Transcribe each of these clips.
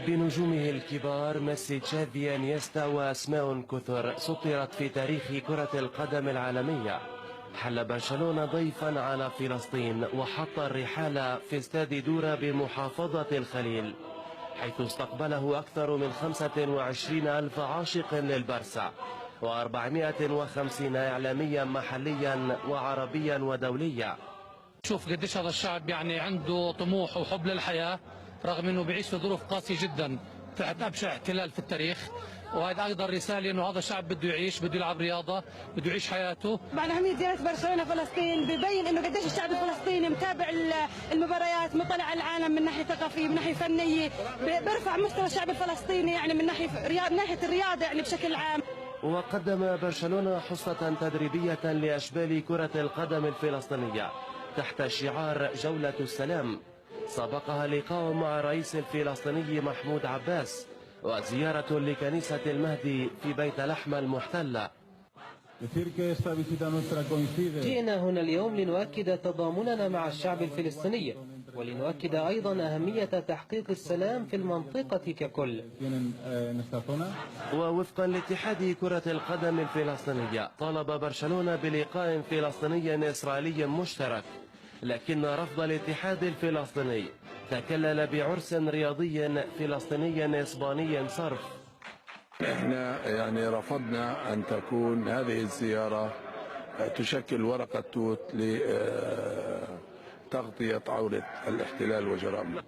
بنجومه الكبار ميسي، تشافي، انيستا وأسماء كثر سطرت في تاريخ كرة القدم العالمية. حل برشلونة ضيفا على فلسطين وحط الرحال في استاد دورا بمحافظة الخليل، حيث استقبله أكثر من 25 ألف عاشق للبرسا و450 إعلاميا محليا وعربيا ودوليا. شوف قديش هذا الشعب يعني عنده طموح وحب للحياة، رغم انه بيعيش في ظروف قاسية جدا تحت ابشع احتلال في التاريخ. وهذا ايضا رسالة انه هذا الشعب بده يعيش، بده يلعب رياضة، بده يعيش حياته. بعد أهمية زيارة برشلونة فلسطين ببين انه قديش الشعب الفلسطيني متابع المباريات، مطلع على العالم من ناحية ثقافية، من ناحية فنية، بيرفع مستوى الشعب الفلسطيني يعني من ناحية الرياضة يعني بشكل عام. وقدم برشلونة حصة تدريبية لأشبال كرة القدم الفلسطينية تحت شعار جولة السلام، سبقها لقاء مع الرئيس الفلسطيني محمود عباس وزيارة لكنيسة المهدي في بيت لحم المحتلة. جئنا هنا اليوم لنؤكد تضامننا مع الشعب الفلسطيني، ولنؤكد أيضا أهمية تحقيق السلام في المنطقة ككل. ووفقا لاتحاد كرة القدم الفلسطينية، طالب برشلونة بلقاء فلسطيني إسرائيلي مشترك، لكن رفض الاتحاد الفلسطيني تكلل بعرس رياضي فلسطيني إسباني صرف. احنا يعني رفضنا ان تكون هذه الزيارة تشكل ورقة توت لتغطية عودة الاحتلال وجرائمه.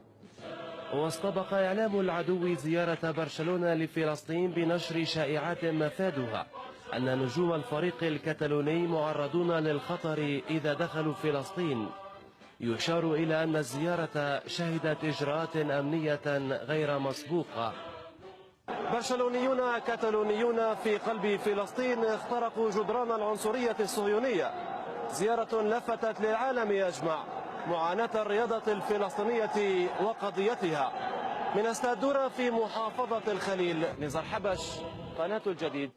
واستبق إعلام العدو زيارة برشلونة لفلسطين بنشر شائعات مفادها أن نجوم الفريق الكتالوني معرضون للخطر إذا دخلوا فلسطين. يشار إلى أن الزيارة شهدت إجراءات أمنية غير مسبوقة. برشلونيون كتالونيون في قلب فلسطين اخترقوا جدران العنصرية الصهيونية، زيارة لفتت للعالم أجمع معاناة الرياضة الفلسطينية وقضيتها. من استاد دورا في محافظة الخليل، نزار حبش، قناة الجديد.